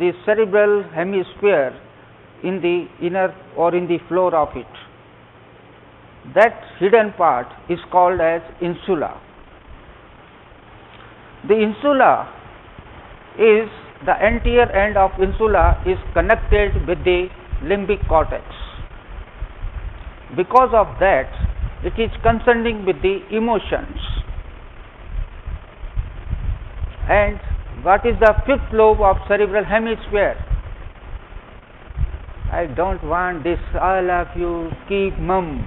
the cerebral hemisphere in the inner or in the floor of it. That hidden part is called as insula. The insula is the anterior end of insula is connected with the limbic cortex. Because of that, it is concerning with the emotions. And what is the fifth lobe of cerebral hemisphere? I don't want this, all of you keep mum.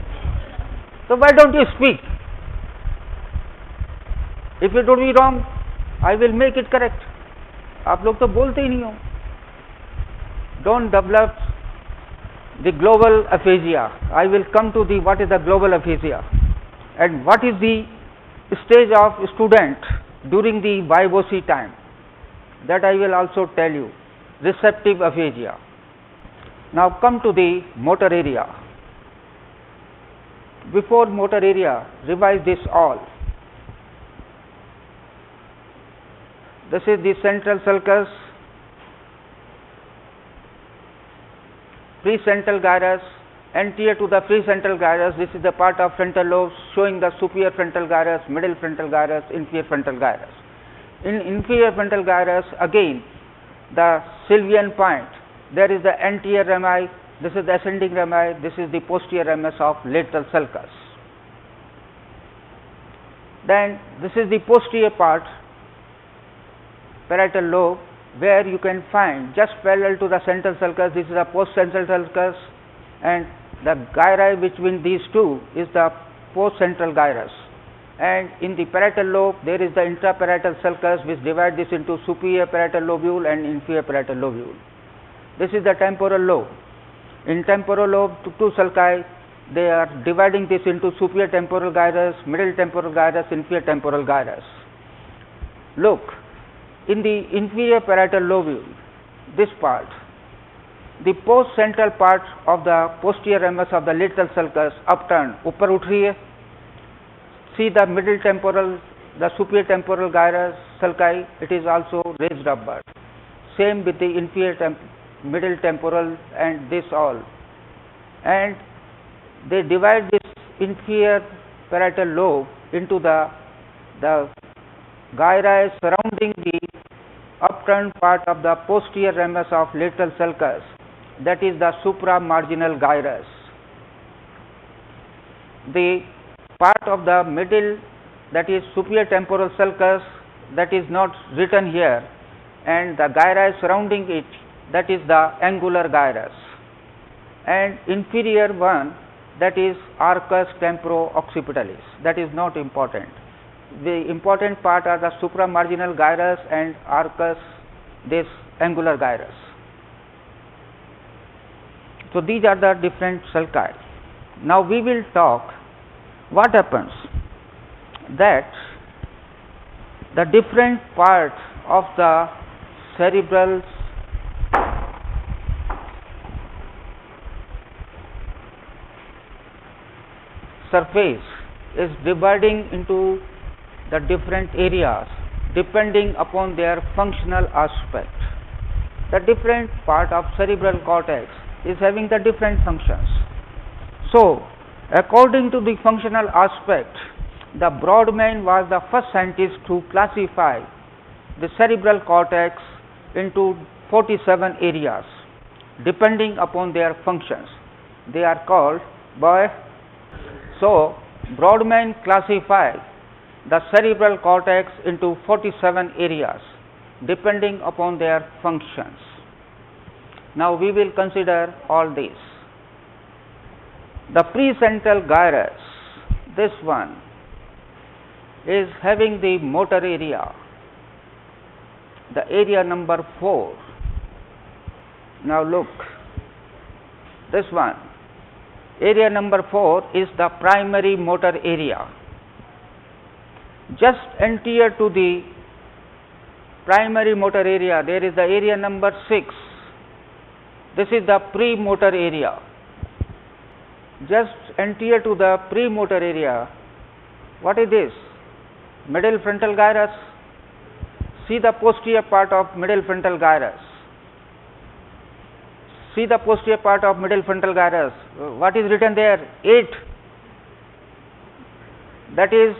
So why don't you speak? If you do me wrong, I will make it correct. आप लोग तो बोलते ही नहीं हो. Don't develop the global aphasia. I will come to the what is the global aphasia and what is the stage of student during the Vygotsky time. That I will also tell you. Receptive aphasia. Now come to the motor area. Before motor area, revise this all. This is the central sulcus, precentral gyrus, anterior to the precentral gyrus. This is the part of frontal lobes showing the superior frontal gyrus, middle frontal gyrus, inferior frontal gyrus. In inferior frontal gyrus, again the Sylvian point. There is the anterior rami. This is the ascending rami. This is the posterior ramus of lateral sulcus. Then this is the posterior part, parietal lobe, where you can find just parallel to the central sulcus. This is the postcentral sulcus, and the gyri between these two is the postcentral gyrus. And in the parietal lobe, there is the intraparietal sulcus, which divides this into superior parietal lobule and inferior parietal lobule. This is the temporal lobe. In temporal lobe, two sulci, they are dividing this into superior temporal gyrus, middle temporal gyrus, inferior temporal gyrus. Look, in the inferior parietal lobule, this part, the post-central part of the posterior ramus of the lateral sulcus upturned, ऊपर उठ रही है. See the middle temporal, the superior temporal gyrus sulci, it is also raised upward. Same with the inferior middle temporal and this all. And they divide this inferior parietal lobe into the gyri surrounding the upturned part of the posterior ramus of lateral sulcus, that is the supramarginal gyrus. The part of the middle, that is superior temporal sulcus, that is not written here, and the gyri surrounding it, that is the angular gyrus, and inferior one, that is arcus temporo-occipitalis. That is not important. The important part are the supramarginal gyrus and arcus, this angular gyrus. So these are the different sulci. Now we will talk what happens that the different parts of the cerebral surface is dividing into the different areas depending upon their functional aspect. The different part of cerebral cortex is having the different functions. So, according to the functional aspect, the Brodmann was the first scientist to classify the cerebral cortex into 47 areas depending upon their functions. They are called by. So, Brodmann classified the cerebral cortex into 47 areas depending upon their functions. Now we will consider all these. The precentral gyrus, this one, is having the motor area, the area number 4. Now look, this one, area number 4 is the primary motor area. Just anterior to the primary motor area, there is the area number 6. This is the premotor area. Just anterior to the premotor area, what is this? Middle frontal gyrus. See the posterior part of middle frontal gyrus. see the posterior part of middle frontal gyrus. What is written there? 8. That is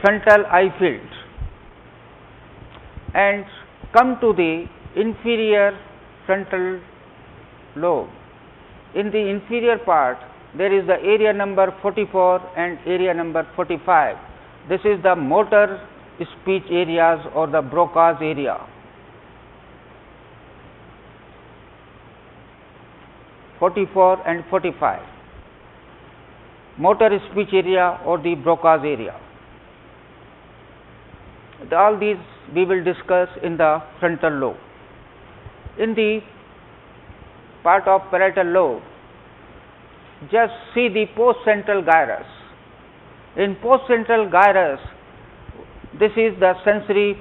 frontal eye field. And come to the inferior frontal lobe. In the inferior part, there is the area number 44 and area number 45. This is the motor speech areas or the Broca's area. 44 and 45. Motor speech area or the Broca's area. All these we will discuss in the frontal lobe. In the part of parietal lobe, just see the postcentral gyrus. In postcentral gyrus, this is the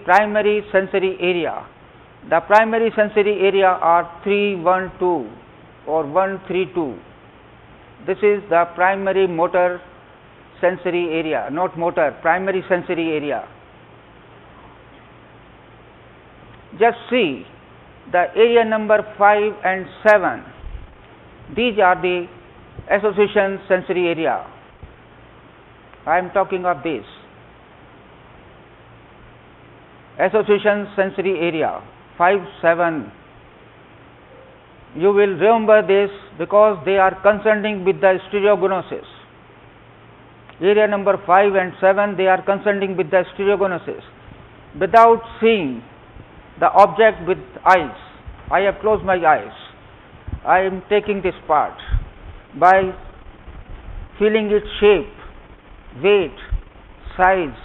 primary sensory area. The primary sensory area are 312 or 132. This is the primary motor sensory area, not motor, primary sensory area. Just see the area number 5 and 7. These are the association sensory area. I am talking of this. Association sensory area 5, 7. You will remember this because they are concerning with the stereognosis. Area number 5 and 7, they are concerning with the stereognosis. Without seeing the object with eyes, I have closed my eyes. I am taking this part. By feeling its shape, weight, size,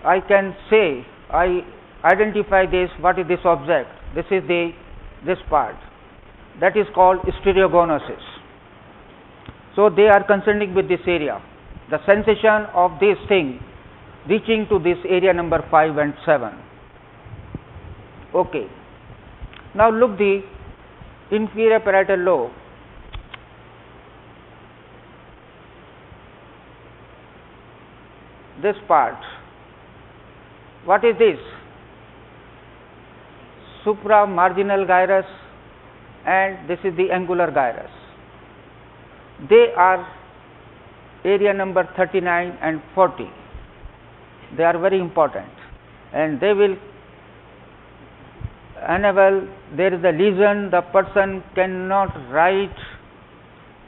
I can say, I identify this, what is this object? This is this part. That is called stereognosis. So they are concerning with this area. The sensation of this thing reaching to this area number 5 and 7. Okay. Now look the inferior parietal lobe. This part. What is this? Supramarginal gyrus, and this is the angular gyrus. They are area number 39 and 40. They are very important, and they will enable, there is a lesion, the person cannot write,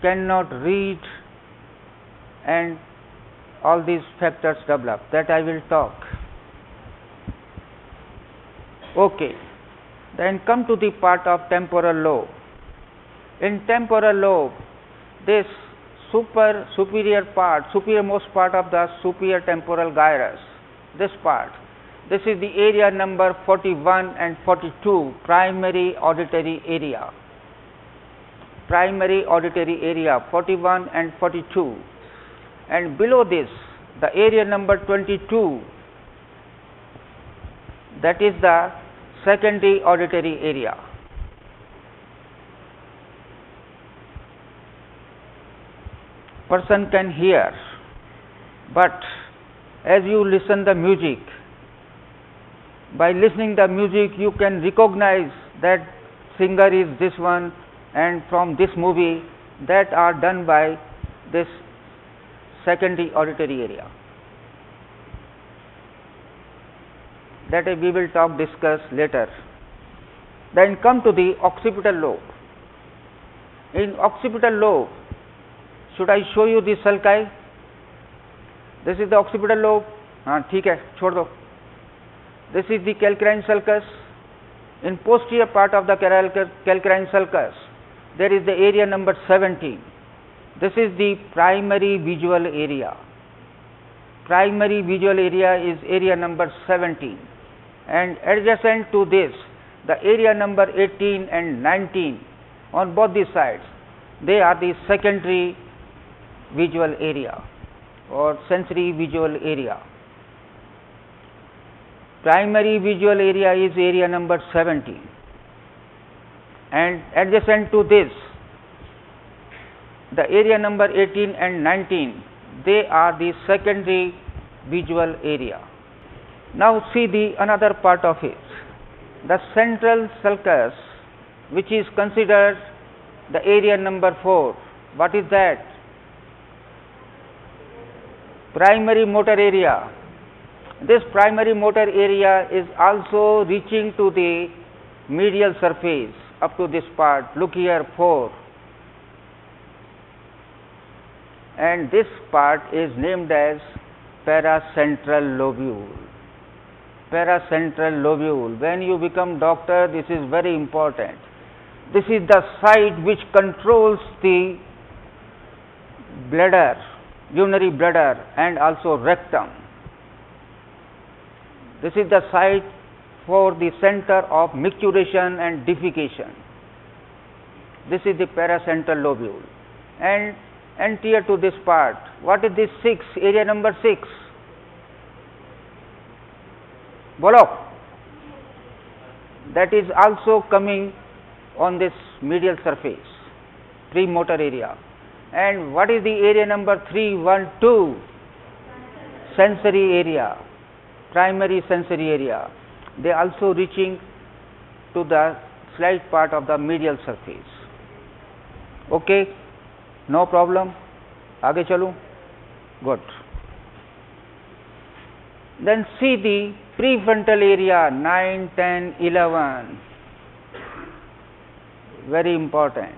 cannot read, and all these factors develop. That I will talk. Okay. Then come to the part of temporal lobe. In temporal lobe, this superiormost part of the superior temporal gyrus, this part, this is the area number 41 and 42, primary auditory area. Primary auditory area 41 and 42. And below this, the area number 22, that is the secondary auditory area. Person can hear, but as you listen the music, by listening the music you can recognize that singer is this one and from this movie, that are done by this secondary auditory area. That we will discuss later. Then come to the occipital lobe. In occipital lobe, should I show you the sulci? This is the occipital lobe. ठीक है, छोड़ दो. This is the calcarine sulcus. In posterior part of the calcarine sulcus, there is the area number 17. This is the primary visual area. Primary visual area is area number 17. And adjacent to this, the area number 18 and 19 on both the sides, they are the secondary visual area or sensory visual area. Primary visual area is area number 17, and adjacent to this, the area number 18 and 19, they are the secondary visual area. Now see the another part of it. The central sulcus which is considered the area number 4. What is that? Primary motor area. This primary motor area is also reaching to the medial surface up to this part. Look here, 4. And this part is named as paracentral lobule. Paracentral lobule. When you become doctor, this is very important. This is the site which controls the bladder, urinary bladder, and also rectum. This is the site for the center of micturition and defecation. This is the paracentral lobule. And anterior to this part, what is this 6? Area number 6. Bolo. That is also coming on this medial surface, premotor area. And what is the area number 3, 1, 2? Sensory area, primary sensory area. They also reaching to the slight part of the medial surface. Okay, no problem. आगे चलूं? Good. Then see the prefrontal area 9, 10, 11. Very important.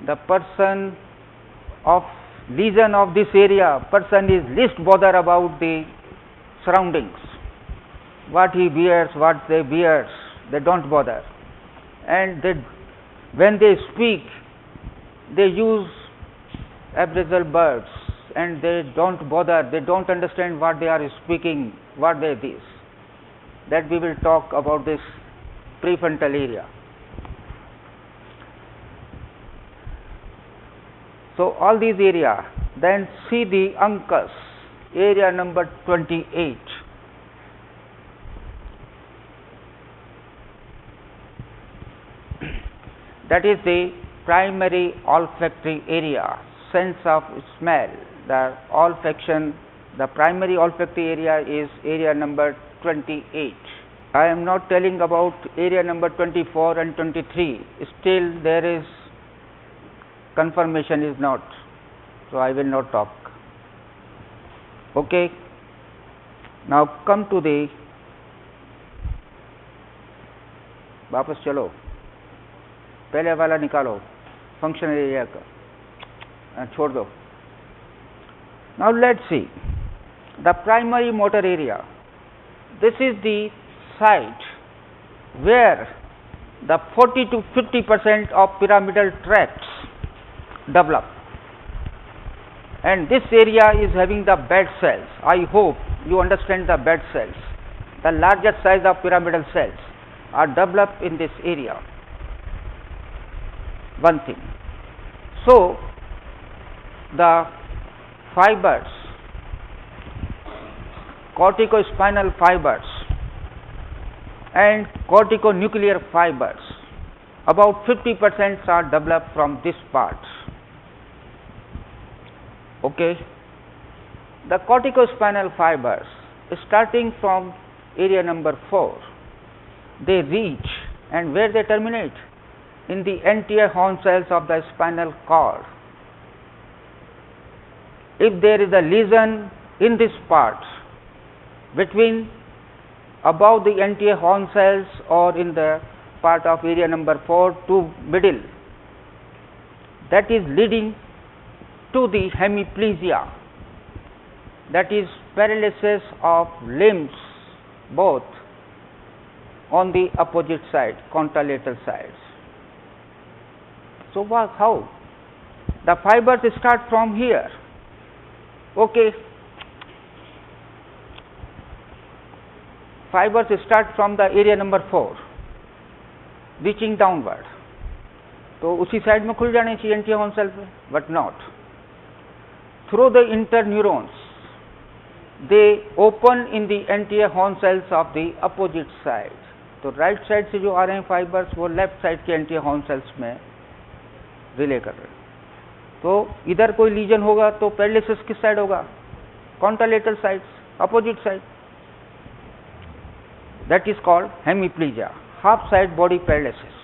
The person of lesion of this area, person is least bother about the surroundings. What he wears, what they wears, they don't bother. And when they speak, they use appraisal words and they don't bother, they don't understand what they are speaking, what they this. That we will talk about this prefrontal area. So all these area, then see the uncus, area number 28. That is the primary olfactory area, sense of smell. The olfaction, the primary olfactory area is area number 28. I am not telling about area number 24 and 23. Still there is confirmation is not, so I will not talk. Okay. Now come to the वापस चलो, पहले वाला निकालो, functional area का छोड़ दो. Now let's see the primary motor area. This is the site where the 40 to 50% of pyramidal tracts develop, and this area is having the bed cells. I hope you understand the bed cells. The larger size of pyramidal cells are developed in this area. One thing. So the fibers, corticospinal fibers and corticonuclear fibers, about 50% are developed from this part. Okay. The corticospinal fibers, starting from area number 4, they reach, and where they terminate? In the anterior horn cells of the spinal cord. If there is a lesion in this part, between above the anterior horn cells or in the part of area number 4 to middle, that is leading to the hemiplegia, that is paralysis of limbs both on the opposite side, contralateral sides. So how? The fibers start from here. Okay. Fibers start from the area number 4, reaching downward. तो उसी side में खुल जाने चाहिए anterior horn cell पे, but not. Through the interneurons, they open in the anterior horn cells of the opposite side. तो right side से जो आ रहे हैं फाइबर्स, वो लेफ्ट साइड के एंटीरियर हॉर्न सेल्स में रिले कर रहे हैं. तो इधर कोई लीजन होगा तो पैरालिसिस किस साइड होगा? Contralateral side, opposite side. That is called hemiplegia, half side body paralysis.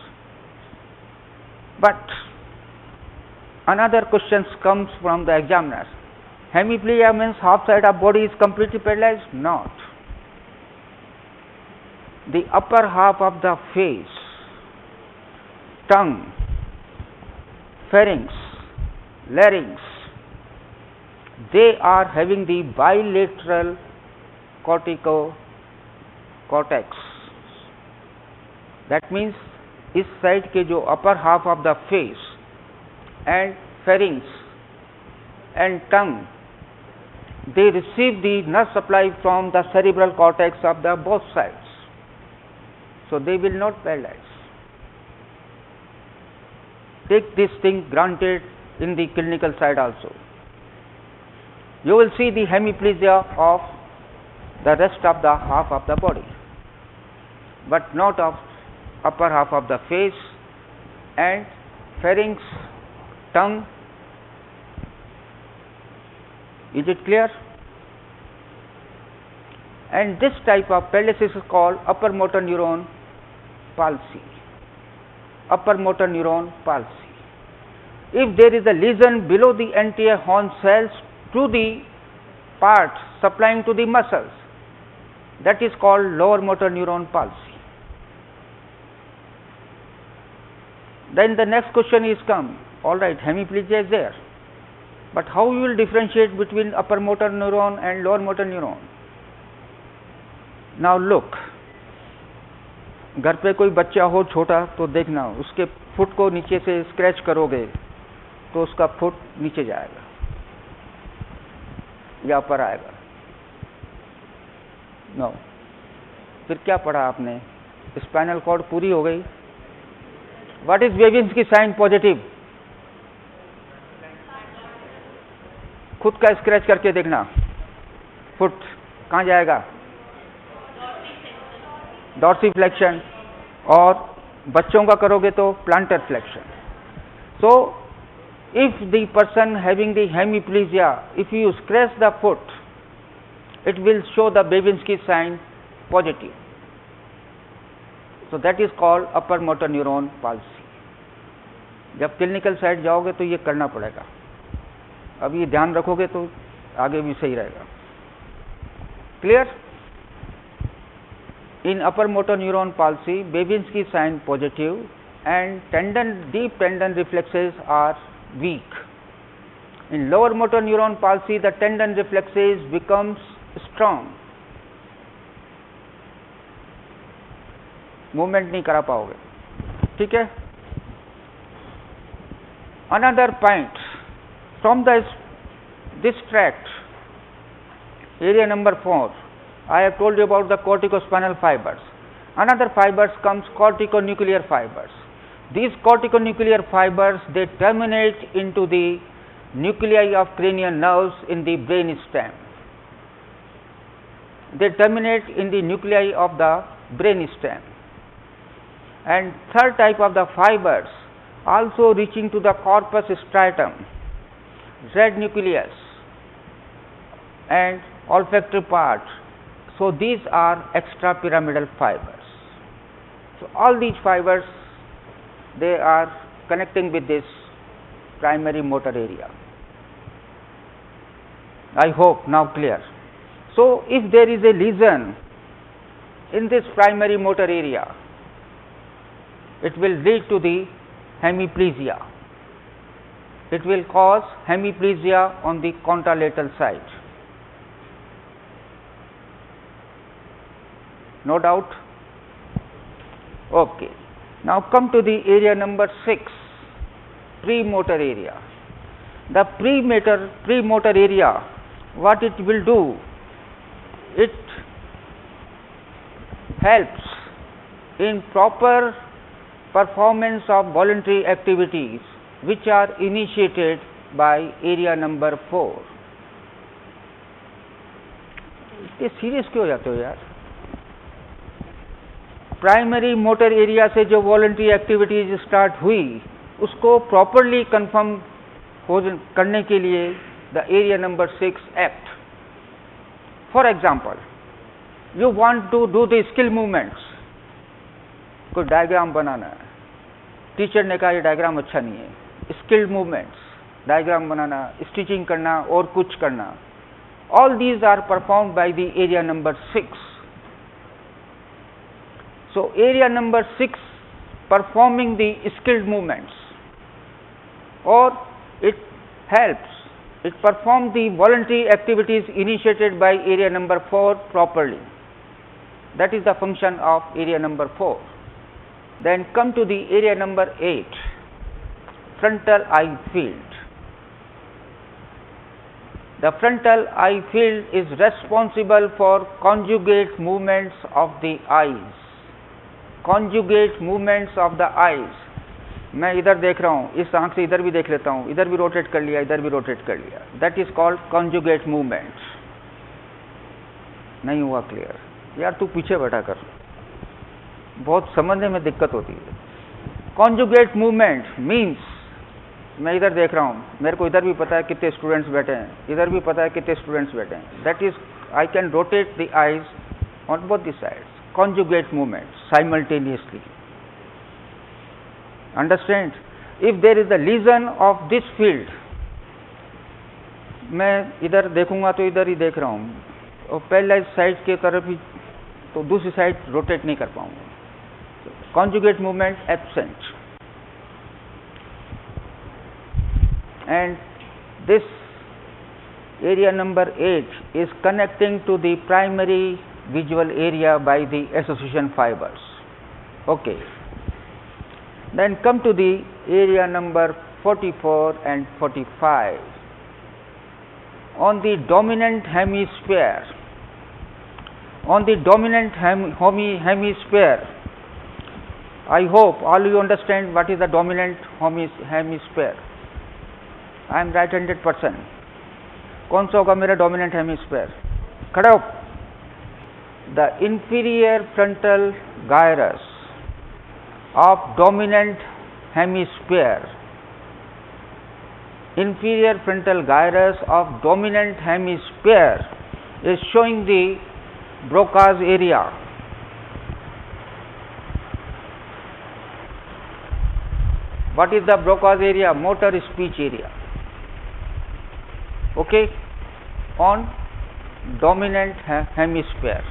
But another question comes from the examiners. Hemiplegia means half side of body is completely paralyzed? Not. The upper half of the face, tongue, pharynx, larynx, they are having the bilateral corticocortex. That means इस side के जो upper half of the face and pharynx and tongue, they receive the nerve supply from the cerebral cortex of the both sides, so they will not paralyze. Take this thing granted in the clinical side also. You will see the hemiplegia of the rest of the half of the body, but not of upper half of the face and pharynx, tongue. Is it clear? And this type of paralysis is called upper motor neuron palsy. Upper motor neuron palsy. If there is a lesion below the anterior horn cells to the part supplying to the muscles, that is called lower motor neuron palsy. Then the next question is come, all right, hemiplegia is there, but how you will differentiate between upper motor neuron and lower motor neuron? Now look, घर पे कोई बच्चा हो छोटा तो देखना, उसके foot को नीचे से स्क्रैच करोगे तो उसका फुट नीचे जाएगा या ऊपर आएगा. नो, फिर क्या पढ़ा आपने? स्पाइनल कॉर्ड पूरी हो गई. What is Babinski sign positive? खुद का स्क्रैच करके देखना, फुट कहाँ जाएगा? डॉर्सीफ्लेक्शन. और बच्चों का करोगे तो planter flexion. So if the person having the hemiplegia, if you scratch the foot, it will show the Babinski sign positive. So that is called upper motor neuron palsy. जब clinical side जाओगे तो ये करना पड़ेगा. अब ये ध्यान रखोगे तो आगे भी सही रहेगा. Clear? In upper motor neuron palsy, Babinski sign positive and deep tendon reflexes are weak. In lower motor neuron palsy, the tendon reflexes becomes strong. Movement नहीं करा पाओगे. ठीक है. Another point from this tract, area number 4, I have told you about the corticospinal fibers. Another fibers comes corticonuclear fibers. These corticonuclear fibers, they terminate into the nuclei of cranial nerves in the brain stem. They terminate in the nuclei of the brain stem. And third type of the fibers also reaching to the corpus stratum, red nucleus and olfactory part. So these are extrapyramidal fibers. So all these fibers, they are connecting with this primary motor area. I hope now clear. So if there is a lesion in this primary motor area, it will lead to the hemiplegia. It will cause hemiplegia on the contralateral side. No doubt? Okay. Now come to the area number 6, premotor area. The premotor area, what it will do? It helps in proper performance of voluntary activities which are initiated by area number 4. इतने serious क्यों हो जाते हो यार? Primary motor area से जो voluntary activities start हुई उसको प्रॉपरली कंफर्म करने के लिए the area number 6 act. For example, you want to do the skill movements. कोई डायग्राम बनाना है, टीचर ने कहा ये डायग्राम अच्छा नहीं है. स्किल्ड मूवमेंट्स, डायग्राम बनाना, स्टिचिंग करना और कुछ करना, all these are performed by the area number 6. So area number 6 performing the skilled movements, or it helps, it performs the voluntary activities initiated by area number 4 properly. That is the function of area number 4. Then come to the area number 8, frontal eye field. The frontal eye field is responsible for conjugate movements of the eyes. Conjugate movements of the eyes. मैं इधर देख रहा हूँ, इस आंख से इधर भी देख लेता हूँ, इधर भी रोटेट कर लिया, इधर भी रोटेट कर लिया. That is called conjugate movements. नहीं हुआ क्लियर? यार तू पीछे बैठा कर, बहुत समझने में दिक्कत होती है. Conjugate movement means मैं इधर देख रहा हूँ, मेरे को इधर भी पता है कितने स्टूडेंट्स बैठे हैं, इधर भी पता है कितने स्टूडेंट्स बैठे हैं. That is I can rotate the eyes on both the sides. Conjugate movement simultaneously. Understand? If there is the lesion of this field, मैं इधर देखूंगा तो इधर ही देख रहा हूँ, और पहले साइड के तरफ ही, तो दूसरी साइड रोटेट नहीं कर पाऊंगा. Conjugate movement absent. And this area number 8 is connecting to the primary visual area by the association fibers. Okay. Then come to the area number 44 and 45. On the dominant hemisphere, hemisphere, I hope all you understand what is the dominant hemisphere. I am right-handed person. कौन सा होगा मेरा dominant hemisphere? खड़ा हो. The inferior frontal gyrus of dominant hemisphere. Inferior frontal gyrus of dominant hemisphere is showing the Broca's area. What is the Broca's area? Motor speech area. Okay, on dominant hemisphere,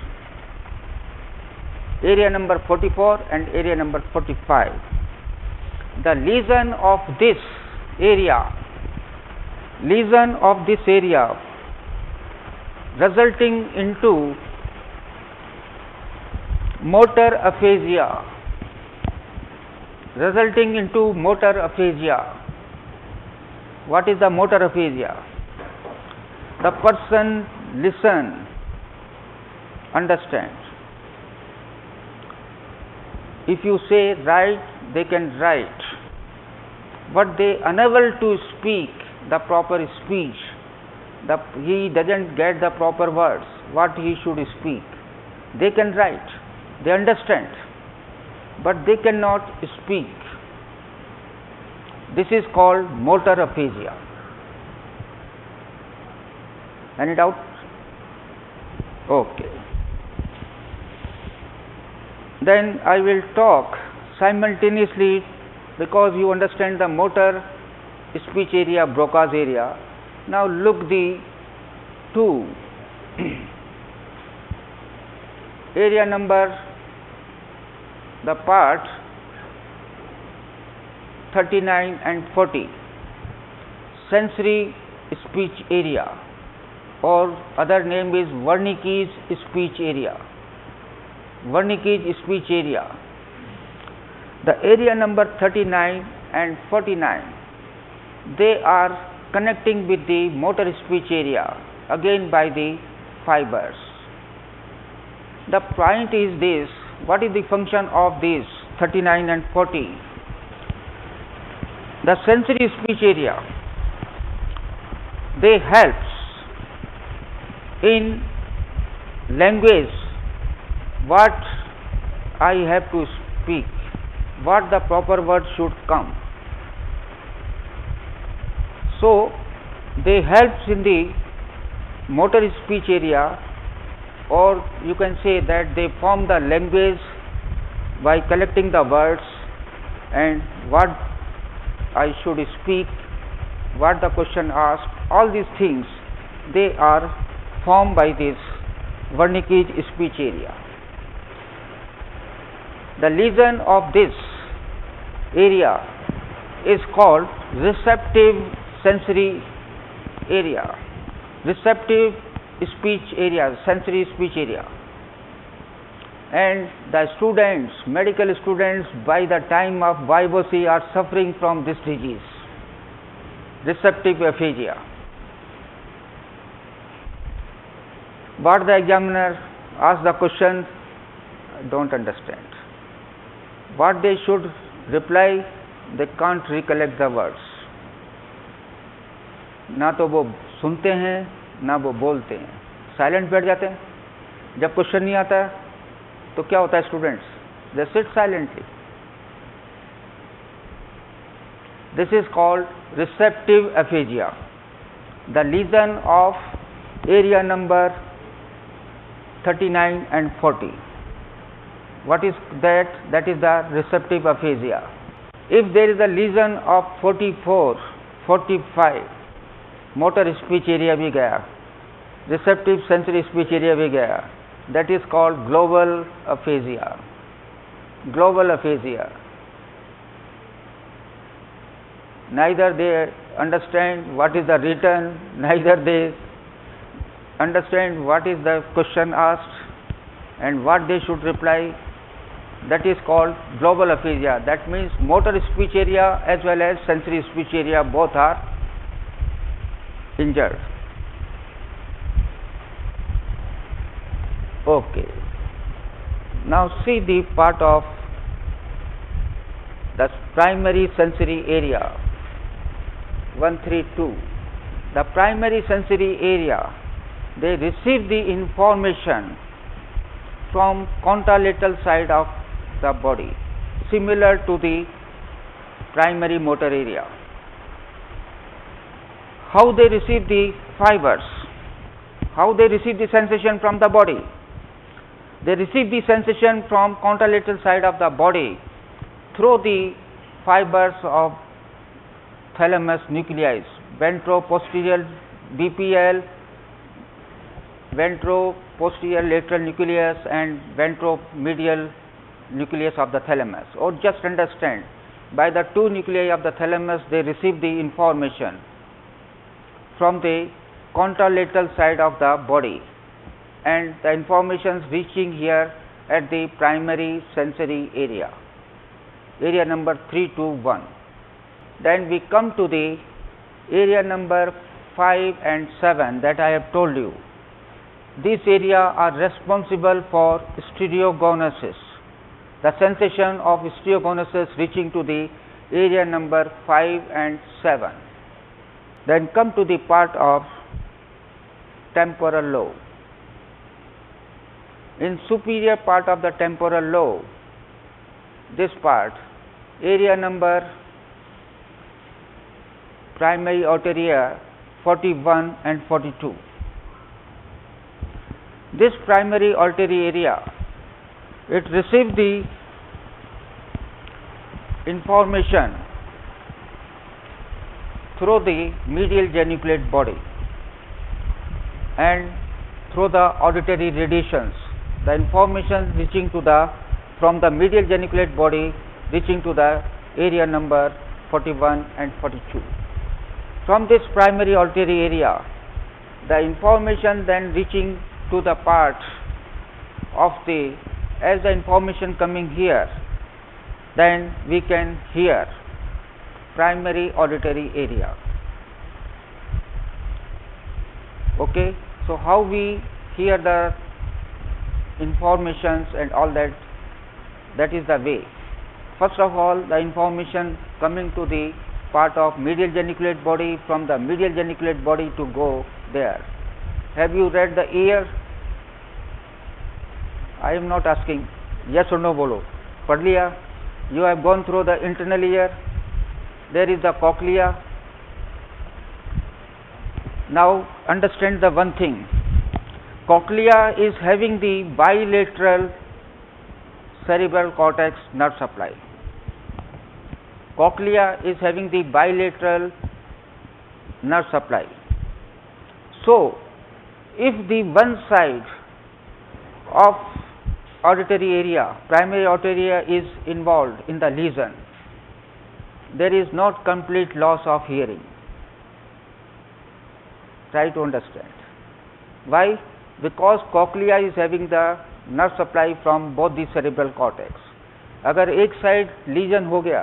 area number 44 and area number 45. The lesion of this area resulting into motor aphasia. What is the motor aphasia? The person listen, understand. If you say write, they can write, but they unable to speak the proper speech. He doesn't get the proper words, what he should speak. They can write, they understand, but they cannot speak. This is called motor aphasia. Any doubt? Okay. Then I will talk simultaneously, because you understand the motor speech area, Broca's area. Now look the two area number, the part 39 and 40, sensory speech area, or other name is Wernicke's speech area. Wernicke's speech area. The area number 39 and 49, they are connecting with the motor speech area, again by the fibers. The point is this: what is the function of these 39 and 40? The sensory speech area, they helps in language, what I have to speak, what the proper word should come. So they helps in the motor speech area, or you can say that they form the language by collecting the words and what I should speak, what the question asked, all these things, they are formed by this Wernicke's speech area. The lesion of this area is called receptive sensory area, receptive speech area, sensory speech area. And the students, medical students, by the time of VIVOC are suffering from this disease, receptive aphasia. But the examiner asks the question, I don't understand. What they should reply, they can't recollect the words. ना तो वो सुनते हैं ना वो बोलते हैं, silent बैठ जाते हैं। जब क्वेश्चन नहीं आता तो क्या होता है students, they sit silently. This is called receptive aphasia. The lesion of area number 39 and 40. What is that? That is the receptive aphasia. If there is a lesion of 44, 45, motor speech area भी गया, receptive sensory speech area भी गया, that is called global aphasia. Global aphasia. Neither they understand what is the written, neither they understand what is the question asked and what they should reply. That is called global aphasia. That means motor speech area as well as sensory speech area both are injured. Okay. Now see the part of the primary sensory area 132. The primary sensory area, they receive the information from contralateral side of the body, similar to the primary motor area. How they receive the fibers, how they receive the sensation from the body? They receive the sensation from contralateral side of the body through the fibers of thalamus nucleus, ventro-posterior VPL, ventro-posterior lateral nucleus and ventromedial nucleus of the thalamus. Or just understand, by the two nuclei of the thalamus they receive the information from the contralateral side of the body, and the information reaching here at the primary sensory area, area number 321. Then we come to the area number 5 and 7 that I have told you. These area are responsible for stereogonosis, the sensation of stereogonosis reaching to the area number 5 and 7. Then come to the part of temporal lobe. In superior part of the temporal lobe, this part, area number primary arteria 41 and 42. This primary artery area, it receives the information through the medial geniculate body and through the auditory radiations. The information reaching to the from the medial geniculate body reaching to the area number 41 and 42. From this primary artery area, the information then reaching to the part of the, as the information coming here, then we can hear primary auditory area. Okay, so how we hear the informations and all that, that is the way. First of all, the information coming to the part of medial geniculate body, from the medial geniculate body to go there. Have you read the ear? I am not asking, yes or no bolo. पढ़ लिया? You have gone through the internal ear. There is the cochlea. Now understand the one thing. Cochlea is having the bilateral cerebral cortex nerve supply. Cochlea is having the bilateral nerve supply. So, if the one side of auditory area, primary auditory area is involved in the lesion, there is not complete loss of hearing. Try to understand. Why? Because cochlea is having the nerve supply from both the cerebral cortex. अगर एक side legion हो गया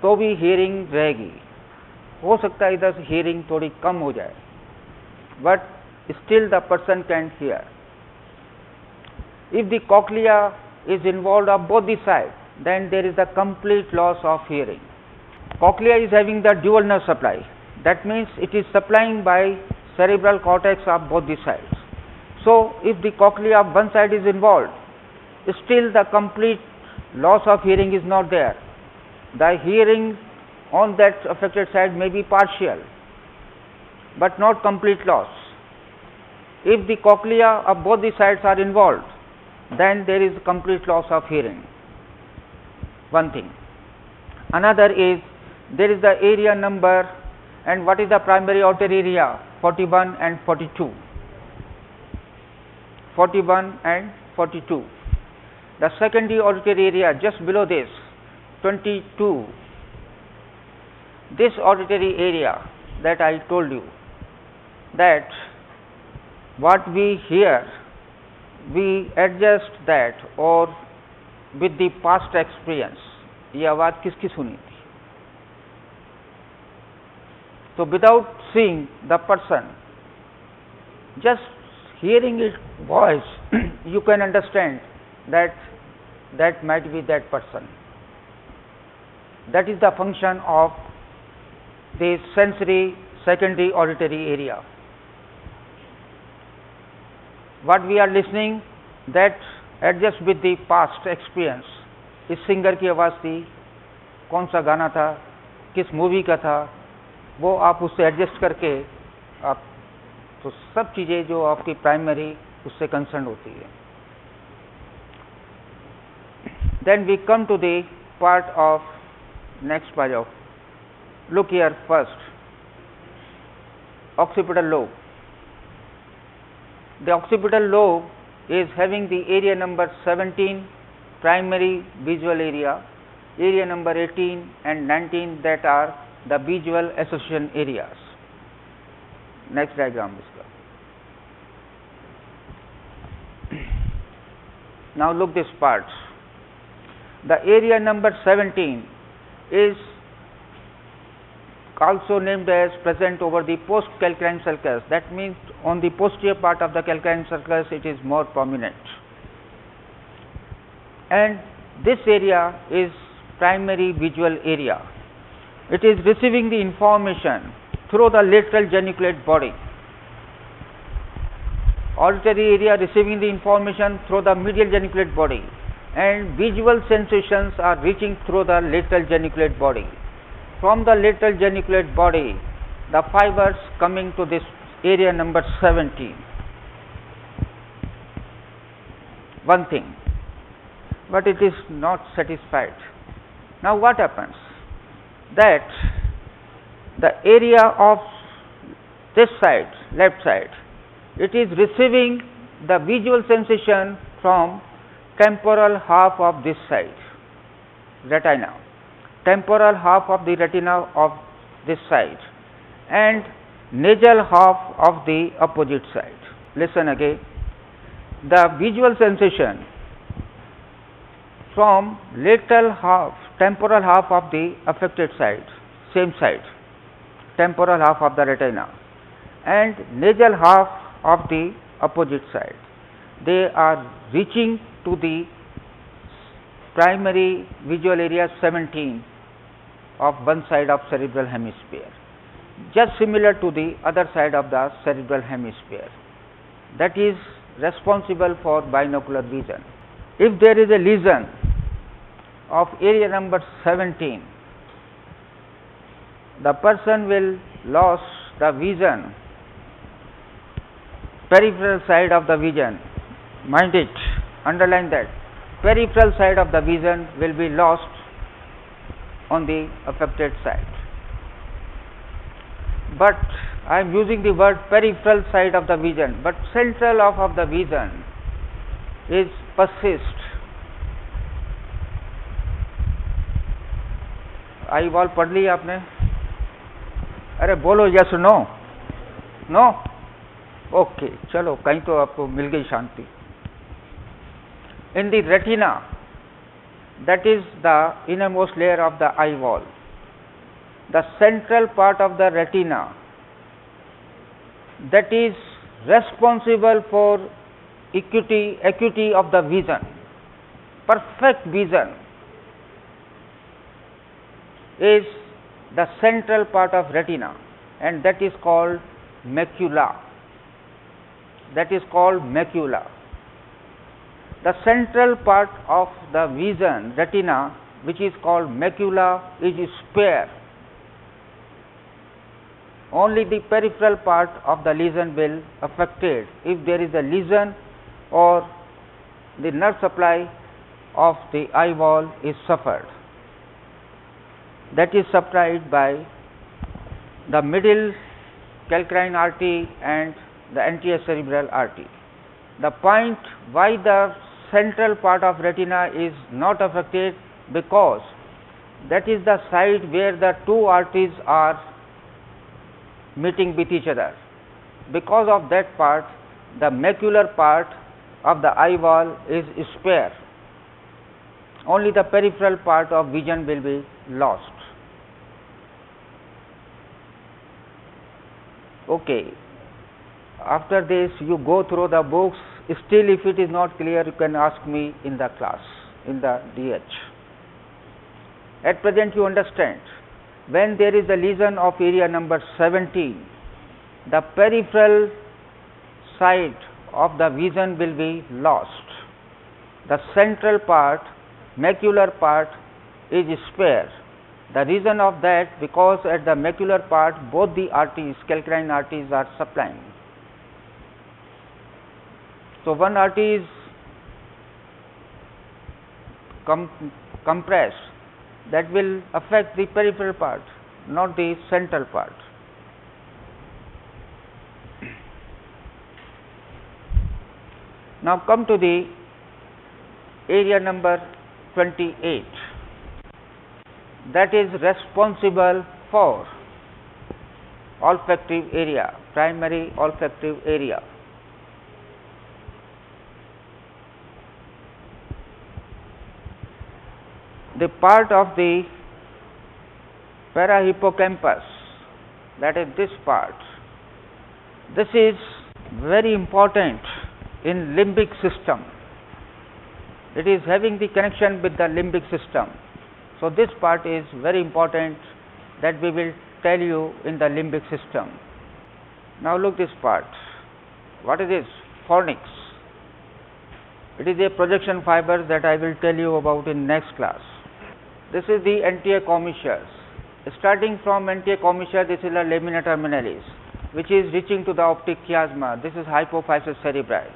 तो भी hearing रहेगी, हो सकता है इधर से हियरिंग थोड़ी कम हो जाए, but still the person can hear. If the cochlea is involved on both the sides, then there is a complete loss of hearing. Cochlea is having the dual nerve supply. That means it is supplying by cerebral cortex of both the sides. So, if the cochlea of one side is involved, still the complete loss of hearing is not there. The hearing on that affected side may be partial, but not complete loss. If the cochlea of both the sides are involved, then there is complete loss of hearing. One thing. Another is, there is the area number, and what is the primary auditory area? 41 and 42. 41 and 42. The secondary auditory area just below this, 22. This auditory area that I told you, that what we hear, we adjust that or with the past experience. ये आवाज़ किसकी सुनी थी? So without seeing the person, just hearing its voice, you can understand that that might be that person. That is the function of the sensory secondary auditory area. What we are listening, that adjusts with the past experience. इस singer की आवाज़ थी, कौन सा गाना था, किस movie का था, वो आप उससे एडजस्ट करके आप, तो सब चीज़ें जो आपकी प्राइमरी उससे कंसर्न होती है. Then we come to the part of next part of, look here first, occipital lobe. The occipital lobe is having the area number 17, primary visual area, area number 18 and 19 that are the visual association areas. Next diagram. Now look this part. The area number 17 is also named as present over the post-calcarine sulcus. That means on the posterior part of the calcarine sulcus it is more prominent. And this area is primary visual area. It is receiving the information through the lateral geniculate body. Auditory area receiving the information through the medial geniculate body, and visual sensations are reaching through the lateral geniculate body. From the lateral geniculate body, the fibers coming to this area number 17. One thing, but it is not satisfied. Now what happens? That the area of this side, left side, it is receiving the visual sensation from temporal half of this side, retina, temporal half of the retina of this side, and nasal half of the opposite side. Listen again. The visual sensation from lateral half, temporal half of the affected side, same side, temporal half of the retina, and nasal half of the opposite side, they are reaching to the primary visual area 17 of one side of cerebral hemisphere, just similar to the other side of the cerebral hemisphere, that is responsible for binocular vision. If there is a lesion of area number 17, the person will lose the vision, peripheral side of the vision. Mind it, underline that, peripheral side of the vision will be lost on the affected side. But I am using the word peripheral side of the vision, but central of the vision is persist. Eye wall पढ़ ली आपने? अरे बोलो yes no, no, okay, चलो कहीं तो आपको मिल गई शांति. In the retina, that is the innermost layer of the eye wall, the central part of the retina that is responsible for acuity of the vision, perfect vision, is the central part of retina, and that is called macula. That is called macula. The central part of the vision, retina, which is called macula, is spare. Only the peripheral part of the lesion will affected if there is a lesion or the nerve supply of the eye wall is suffered. That is supplied by the middle calcarine artery and the anterior cerebral artery. The point why the central part of retina is not affected, because that is the side where the two arteries are meeting with each other. Because of that part, the macular part of the eye wall is spare. Only the peripheral part of vision will be lost. Okay. After this, you go through the books. Still, if it is not clear, you can ask me in the class, in the DH. At present, you understand, when there is a lesion of area number 17, the peripheral side of the vision will be lost. The central part, macular part, is spare. The reason of that, because at the macular part, both the arteries, calcarine arteries, are supplying. So one artery is compressed, that will affect the peripheral part, not the central part. Now come to the area number 28, that is responsible for olfactive area, primary olfactive area. The part of the parahippocampus, that is this part, this is very important in limbic system. It is having the connection with the limbic system. So this part is very important, that we will tell you in the limbic system. Now look this part. What is this? Fornix. It is a projection fiber that I will tell you about in next class. This is the anterior commissures. Starting from anterior commissure, this is the lamina terminalis, which is reaching to the optic chiasma. This is hypophysis cerebri.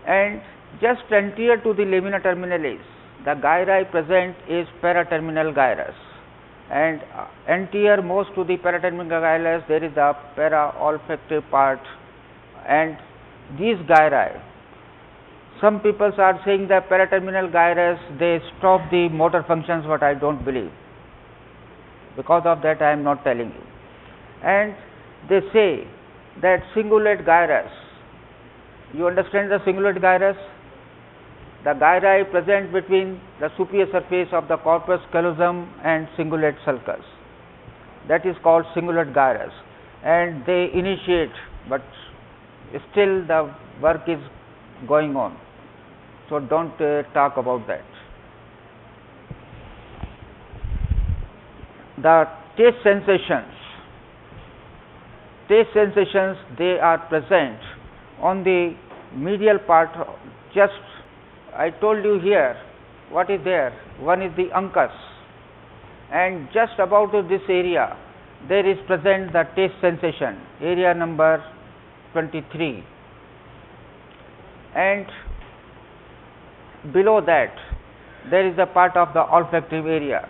And just anterior to the lamina terminalis, the gyri present is paraterminal gyrus, and anterior most to the paraterminal gyrus there is the para-olfactive part, and these gyri, some people are saying that paraterminal gyrus they stop the motor functions, but I don't believe. Because of that I am not telling you. And they say that cingulate gyrus, you understand the cingulate gyrus? The gyri present between the superior surface of the corpus callosum and cingulate sulcus, that is called cingulate gyrus, and they initiate, but still the work is going on, so don't talk about that. The taste sensations, they are present on the medial part. Just I told you here, what is there? One is the uncus, and just about this area there is present the taste sensation, area number 23, and below that there is the part of the olfactive area.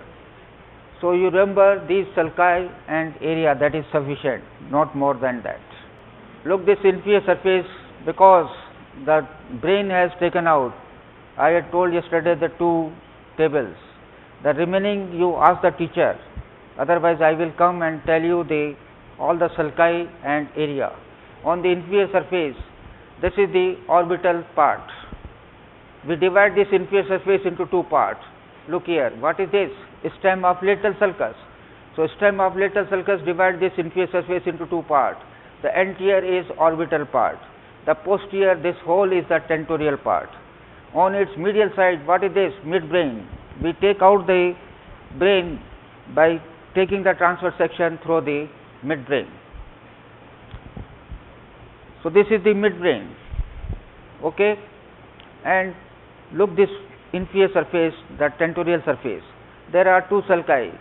So you remember these sulci and area, that is sufficient, not more than that. Look this inferior surface, because the brain has taken out, I had told yesterday the two tables. The remaining you ask the teacher, otherwise I will come and tell you all the sulci and area. On the inferior surface, this is the orbital part. We divide this inferior surface into two parts. Look here, what is this? Stem of lateral sulcus. So stem of lateral sulcus divide this inferior surface into two parts. The anterior is orbital part. The posterior, this whole is the tentorial part. On its medial side, what is this? Midbrain. We take out the brain by taking the transverse section through the midbrain. So this is the midbrain. Okay, and look this inferior surface, the tentorial surface. There are two sulci,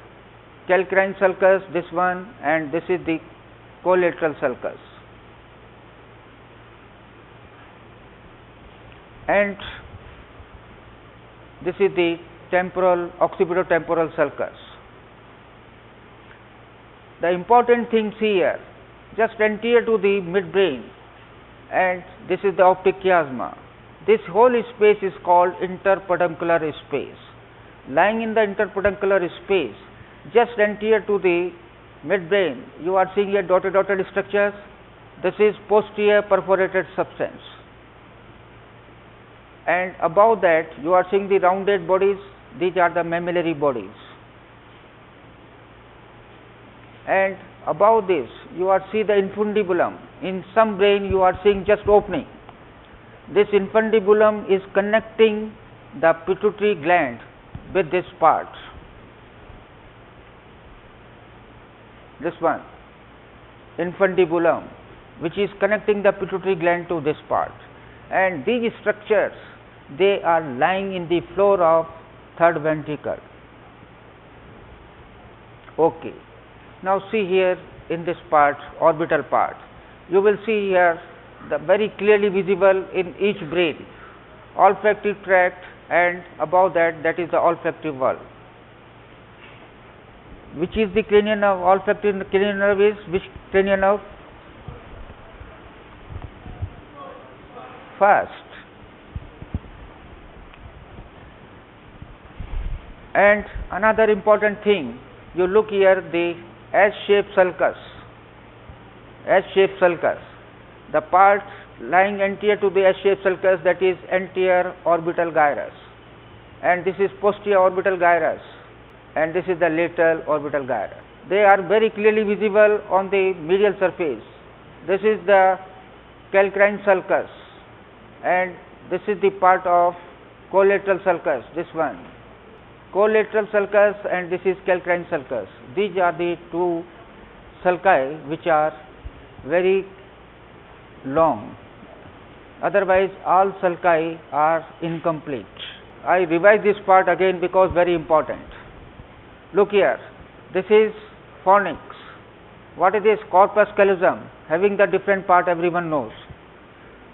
calcarine sulcus, this one, and this is the collateral sulcus. And this is the temporal, occipitotemporal sulcus. The important things here, just anterior to the midbrain, and this is the optic chiasma. This whole space is called interpeduncular space. Lying in the interpeduncular space, just anterior to the midbrain, you are seeing here dotted structures. This is posterior perforated substance. And above that, you are seeing the rounded bodies. These are the mammillary bodies. And above this, you are seeing the infundibulum. In some brain, you are seeing just opening. This infundibulum is connecting the pituitary gland with this part. This one, infundibulum, which is connecting the pituitary gland to this part. And these structures, they are lying in the floor of third ventricle. Okay. Now see here in this part, orbital part, you will see here the very clearly visible in each brain, olfactory tract, and above that, that is the olfactory valve. Which is the cranial nerve? Olfactory cranial nerve is which cranial nerve? First. And another important thing, you look here the S-shaped sulcus. S-shaped sulcus. The part lying anterior to the S-shaped sulcus, that is anterior orbital gyrus, and this is posterior orbital gyrus, and this is the lateral orbital gyrus. They are very clearly visible on the medial surface. This is the calcarine sulcus, and this is the part of collateral sulcus, this one. Collateral sulcus and this is calcarine sulcus. These are the two sulci which are very long. Otherwise, all sulci are incomplete. I revise this part again because very important. Look here, this is fornix. What is this? Corpus callosum, having the different part everyone knows.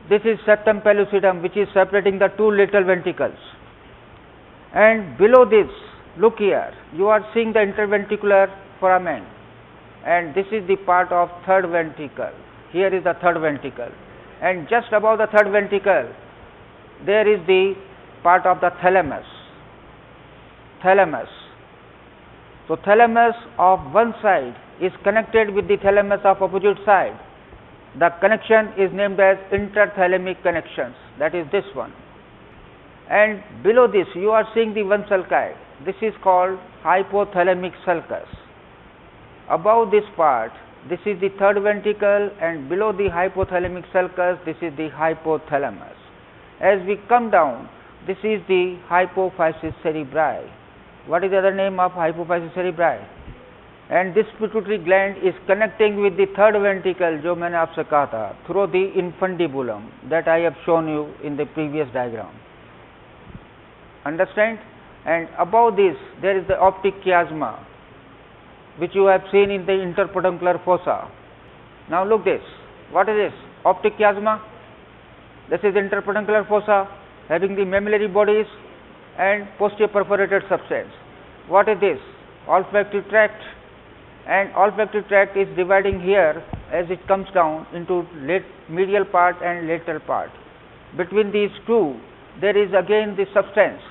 This is septum pellucidum, which is separating the two lateral ventricles. And below this, look here, you are seeing the interventricular foramen, and this is the part of third ventricle. Here is the third ventricle, and just above the third ventricle, there is the part of the thalamus. Thalamus. So thalamus of one side is connected with the thalamus of opposite side. The connection is named as interthalamic connections. That is this one. And below this, you are seeing the one sulci. This is called hypothalamic sulcus. Above this part, this is the third ventricle, and below the hypothalamic sulcus, this is the hypothalamus. As we come down, this is the hypophysis cerebri. What is the other name of hypophysis cerebri? And this pituitary gland is connecting with the third ventricle, जो मैंने आपसे कहा था, through the infundibulum that I have shown you in the previous diagram. Understand? And above this, there is the optic chiasma, which you have seen in the interpeduncular fossa. Now look this. What is this? Optic chiasma. This is interpeduncular fossa, having the mammillary bodies and posterior perforated substance. What is this? olfactory tract, and olfactory tract is dividing here as it comes down into medial part and lateral part. Between these two there is again the substance